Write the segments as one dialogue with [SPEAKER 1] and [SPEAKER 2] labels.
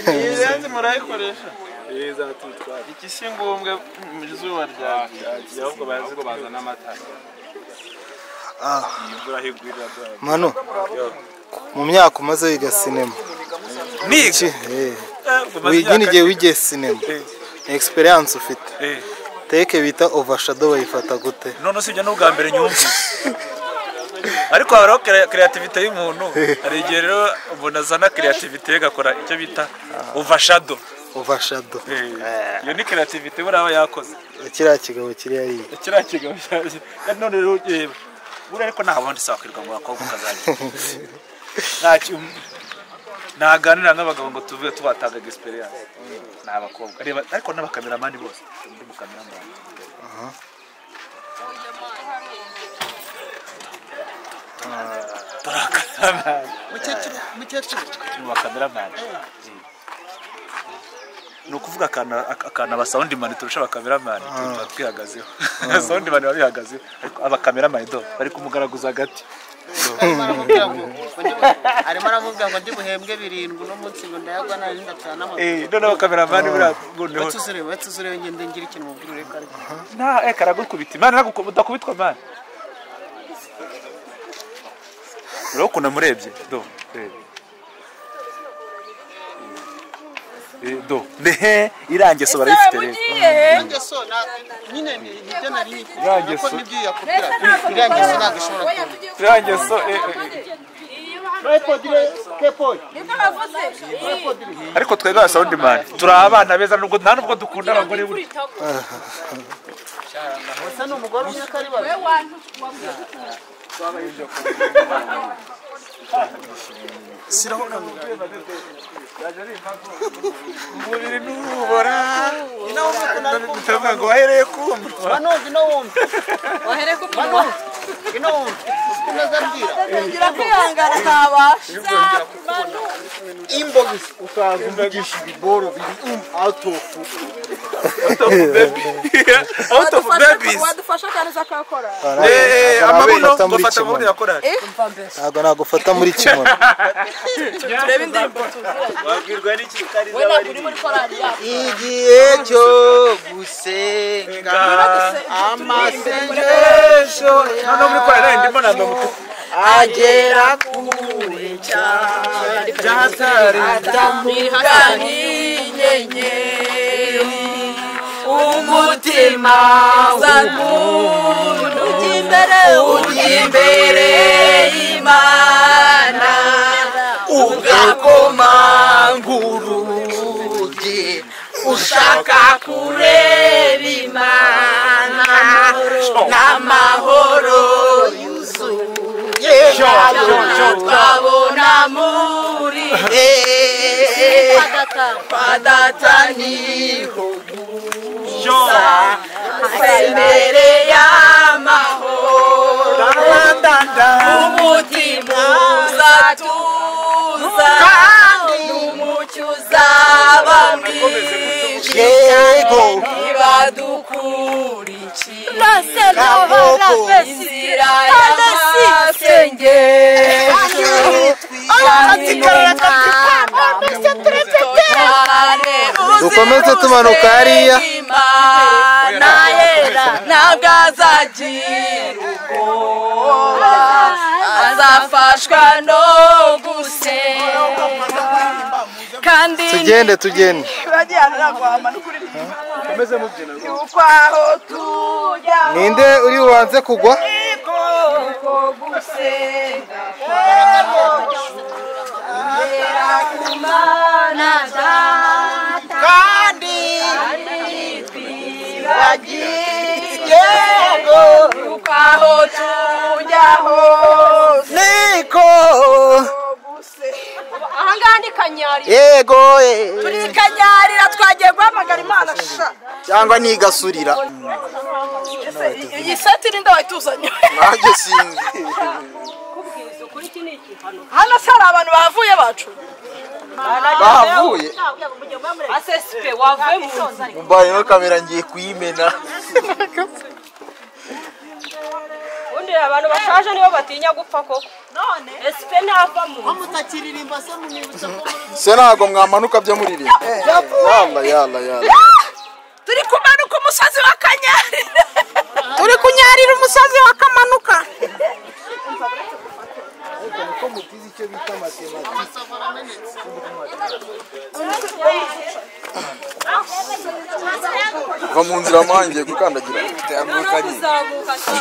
[SPEAKER 1] Iranzi murayikoresha.
[SPEAKER 2] Izatutwara.
[SPEAKER 1] Iki si ngombwa mu zuba ryagiye ahubwo bazi ko bazana amatara. Imvura higwira dore.
[SPEAKER 3] Manu mu myaka umaze wiga sinema
[SPEAKER 1] Niki?
[SPEAKER 3] wigini gihe wigiye sinema experience ufite teke bita overshadow bayifata gute?
[SPEAKER 1] None sibyo n'ubwa mbere nyumvise. Ariko haro creativity y'umuntu hari igihe rero ubona azana creativity gakora icyo bita overshadow. Iyo ni creativity buraba yakoze.
[SPEAKER 3] Kiriya kigabo kiri ari.
[SPEAKER 1] Kiriya kigabo none rero buri ariko nta bundi sakwirwa ngo bakobwa kazajya. Naganira n'abagabo ngo tuvuye tubatanga experience. N'abakobwa ariko n'abakameramani bose. Ndi mu kameramani. Kameramani. No kuvuga akana ba soundman turusha abakameramani twihagazeho. Soundman babihagaze aba kameramani do bari kumugaraguza hagati.
[SPEAKER 4] arimo aravuga ngo ndi buhembwe 7 no munsi ngo ndayagwa nari ndatana
[SPEAKER 1] none abakameramani buragoneho
[SPEAKER 4] batuzure ngende ngira ikintu mubwira reka ariko
[SPEAKER 1] nta karagukubita imana nagukubitwa man rero kuna murebye do do nehe irangeso barayifite rero
[SPEAKER 4] irangeso nyine nibyo nari
[SPEAKER 1] irangeso
[SPEAKER 4] nibyo yakubwira irangeso nagishobora
[SPEAKER 1] irangeso ariko twega soundman turi abana beza nubwo nta nubwo dukunda abagore buri
[SPEAKER 4] wasa n'umugore umwe kari bawe
[SPEAKER 1] siraho muri nubora ngo wahereye kumva
[SPEAKER 4] banozi no wumva wahereye kumva ino unazambira
[SPEAKER 5] ngira kwihangana kabasha
[SPEAKER 4] inbox ukazumvisha ibiboro biri out of
[SPEAKER 1] babies
[SPEAKER 5] wadufasha kandi zakakora
[SPEAKER 1] amabuno gufata muri yakora
[SPEAKER 3] ntago nagufata muri kimono
[SPEAKER 5] turebe indirimbo
[SPEAKER 1] wabwirwa n'iki kari
[SPEAKER 5] zabari muri korali
[SPEAKER 4] igihe cyo gusenga amasengesho
[SPEAKER 1] none muri korali ndimo namba mutuku
[SPEAKER 4] agera kure cyane
[SPEAKER 5] atamihagani nyenyeri umutima w'umuntu ujya imbere y'Imana
[SPEAKER 4] ugakomanguruge ushaka kureba Imana n'amahoro yuzuye twabona muri padata niho gusa imbere y'amahoro umutima uzatuza n'umucyo uzaba mwinshi niba dukurikiye inzira y'amasengesho
[SPEAKER 3] dukomeze tumanuka hariya
[SPEAKER 5] ntabwo azagira ubwoba azafashwa no gusenga kandi
[SPEAKER 3] tugende
[SPEAKER 5] bajyana nagwama n'ukuri
[SPEAKER 1] komeze mubyina
[SPEAKER 5] yuko aho tujya
[SPEAKER 3] ninde uri bubanze kugwa
[SPEAKER 5] ko gusenga kumana data
[SPEAKER 4] kandi
[SPEAKER 5] twibagiye yuko aho tujya hose
[SPEAKER 4] niko
[SPEAKER 5] ahangaha ni Kanyari
[SPEAKER 4] yego
[SPEAKER 5] turi Kanyarira twagiye guhamagara Imana sha
[SPEAKER 4] cyangwa nigasurira
[SPEAKER 5] iyi seti ni ndawayituzanye
[SPEAKER 4] nanjye sinzi
[SPEAKER 5] hano sara abantu bavuye bacu
[SPEAKER 4] bahavuye
[SPEAKER 5] asesipe wavuye mu
[SPEAKER 4] mbaye no kamera ngiye kuyimena
[SPEAKER 5] undi abantu bashaje nibo batinya gupfa koko none esipe navamo
[SPEAKER 4] ko mutakiririmba se munibutsa ko muri
[SPEAKER 2] se ntago mwamanuka byo muririmba yalla
[SPEAKER 5] turi kumanuka umusozi wa Kanyari turi kunyarira umusozi wa Kamanuka
[SPEAKER 3] ko mutizi icyo bita matematike
[SPEAKER 2] va mu nzira mangiye gukandagira
[SPEAKER 5] uzamuka sasa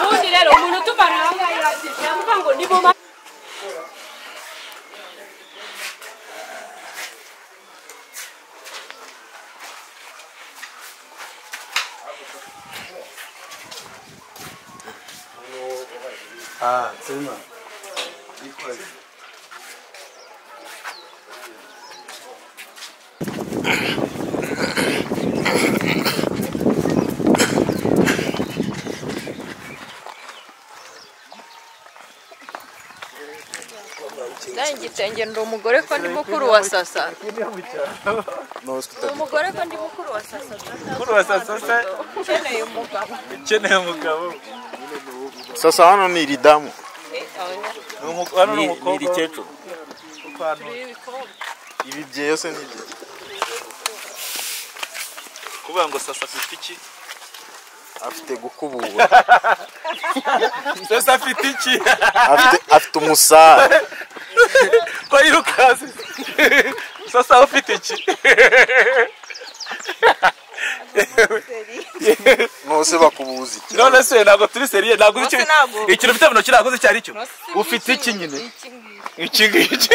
[SPEAKER 5] ubundi rero umuntu tubaranga irati yavuga ngo nibo
[SPEAKER 3] sema
[SPEAKER 5] igitenge ndi umugore ko ndi mukuru wa sasa umugore ko ndi mukuru wa sasa
[SPEAKER 1] ukeneye umugabo
[SPEAKER 2] sasa hano ni iridamu
[SPEAKER 1] ni irikecuru
[SPEAKER 2] ibi byose ni ibyo
[SPEAKER 1] kuvuga ngo sasa afite iki
[SPEAKER 2] afite gukubura
[SPEAKER 1] sasa afite iki
[SPEAKER 2] afite umusare
[SPEAKER 1] ko yirukaze sasa ufite iki
[SPEAKER 2] nose bakubuza iki
[SPEAKER 1] none se ntabwo turi seriye ntabwo uzi ikintu ufite mu ntoki ntabwo uzi icyo ari cyo ufite iki nyine iki ngiki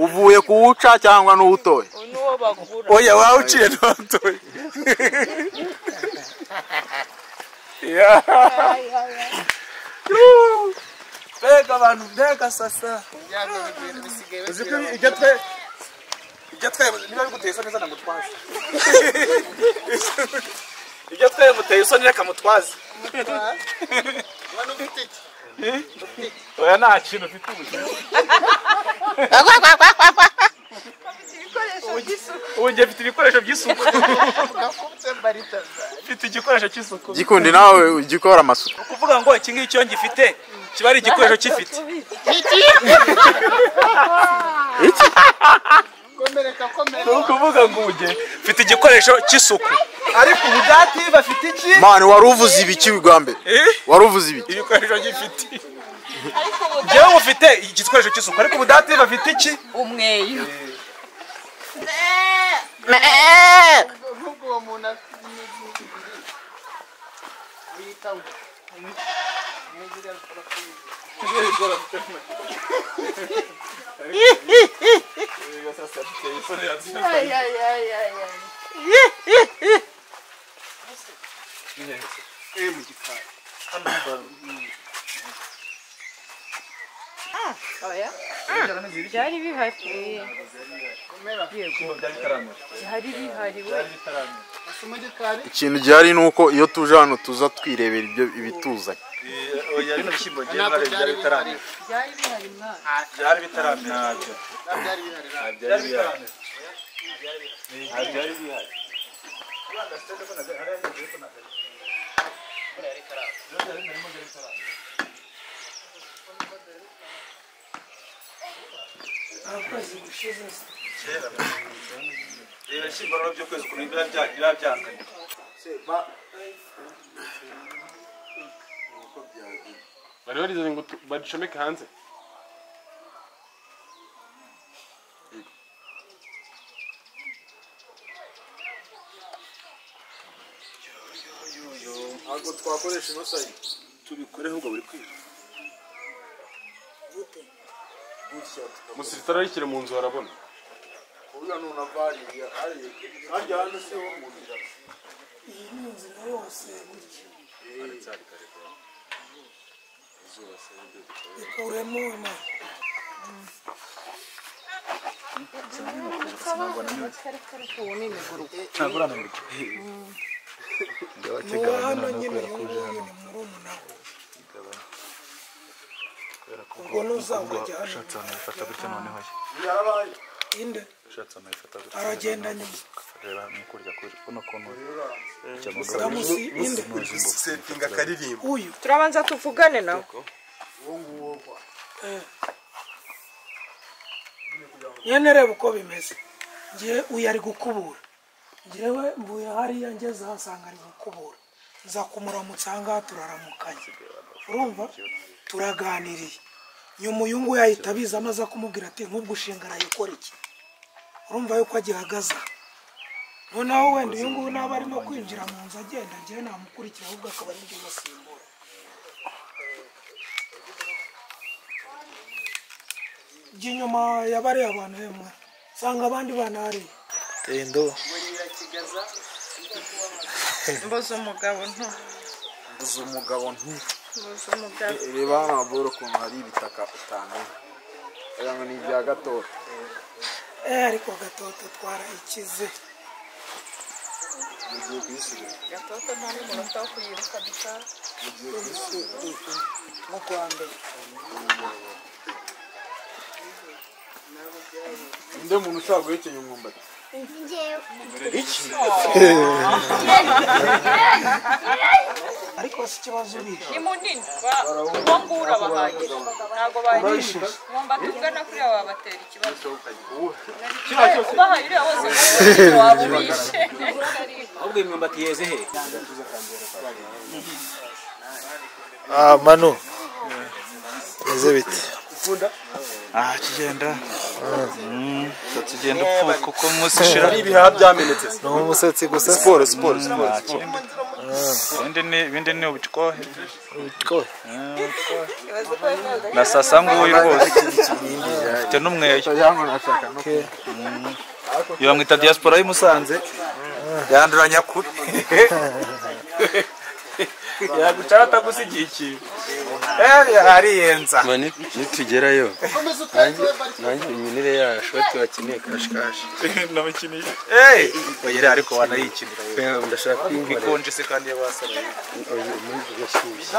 [SPEAKER 2] uvuye kuwuca cyangwa n'uwutoye
[SPEAKER 1] oya wawuciye n'uwutoye mbega abantu mbega sasa uzi ko ibyo twe niba biguteye isoni zana ngo twaze ibyo twe muteye isoni reka mutwaze oya nta kintu ufite ubu njye mfite ibikoresho by'isuku mfite igikoresho cy'isuku
[SPEAKER 2] gikundi nawe ugikora amasuku
[SPEAKER 1] kuvuga ngo iki ngiki iyo ngifite kiba ari igikoresho cy'ifite ni ukuvuga ngo ujye mfite igikoresho cy'isuku ariko ubu dative afite iki
[SPEAKER 2] mani wari uvuze ibiki bwa mbere wari uvuze ibiki
[SPEAKER 1] ibikoresho gifite njyewe mufite igikoresho cy'isuku ariko ubu dative afite iki
[SPEAKER 5] umweyo
[SPEAKER 4] uwo muntu
[SPEAKER 5] byari bihari
[SPEAKER 2] ikintu gihari ni uko iyo tuje hano tuza twirebera ibyo ibituzanye
[SPEAKER 1] oya bino bishyimbo byari bitaramye byari bitaramye ntabyo byari bihari reba ishyimbo rero byo kwezi ukuntu biba byanganye
[SPEAKER 6] bari barizanye ngo badicomeke hanze
[SPEAKER 2] ntabwo twakoresha ino sayi
[SPEAKER 1] tubikoreho ubwo buri kwira
[SPEAKER 6] umusirikare arikire mu nzu arabona
[SPEAKER 2] uriya nuna variya ariye kandi hano se wo mu nzira
[SPEAKER 3] iyi ni inzira yose gutya ikuremo imana nuwo hano nyine uyu nguyu ni murumuna we ubwo ntuzawajya hano inde aragenda nyuma
[SPEAKER 1] reba mukurya kuno kono
[SPEAKER 6] setting akaririmba
[SPEAKER 5] uyu turabanza tuvugane nawe nyene reba uko bimeze ngiye uyu ari gukubura ngewe mvuye hariya ngeze ahasanga ari gukubura nza kumuramutsa ahangaha turaramukanye urumva turaganiriye nyuma uyu nguyu yahita abiza amaze kumubwira ati nk'ubwo ushinga arayikora iki urumva yuko agihagaze noneho wenda uyu nguyu naba arimo kwinjira mu nzu agenda ngewe namukurikira ahubwo akaba ari byo basimbura jya inyuma yabariye abantu hemwe usanga abandi bana hariya
[SPEAKER 3] indobo
[SPEAKER 5] mbuze umugabo nto
[SPEAKER 2] mbuze umugabo
[SPEAKER 5] mbuze umugabo
[SPEAKER 2] reba hano boro ukuntu hari ibitaka utamenya aya ngo ni ibya gatoto
[SPEAKER 5] ariko gatoto twarayikize
[SPEAKER 2] mugiye kuyisiga
[SPEAKER 5] gatoto nta n'umunota wo kuyiruka dushaka
[SPEAKER 2] nko kwa mbere nde muntu ushaka guhekenya umwumbati
[SPEAKER 5] ariko si ikibazo uriye
[SPEAKER 7] ni munini uwo nguwo urabahagije ntabwo bahagije ngomba tugana kuriya wabatera ikibazo ubahaye uriya wose waba ubishe
[SPEAKER 1] ahubwo imyumbati yeze he
[SPEAKER 3] Manu meze bite
[SPEAKER 1] kigenda tugenda upfuka kuko umunsi ushira
[SPEAKER 6] ibihaha byamenetse
[SPEAKER 3] ni umusatsi gusa
[SPEAKER 6] siporo
[SPEAKER 1] ibindi ni ubutwohe
[SPEAKER 3] ubutwohe
[SPEAKER 1] nasasa nguyu rwose ufite n'umweyo iyo bamwita diaspora y'Musanze yandura nyakuri yagucara atagusigiye ikintu ariyenza
[SPEAKER 6] nitugerayo nanjye iminire ya shoti wakeneye kashikashi
[SPEAKER 1] nabakiniye oyere ariko wanayikinira
[SPEAKER 6] ndashaka kwinkorera
[SPEAKER 1] ikonje se kandi yabasaraye
[SPEAKER 6] uyu muri gashyushye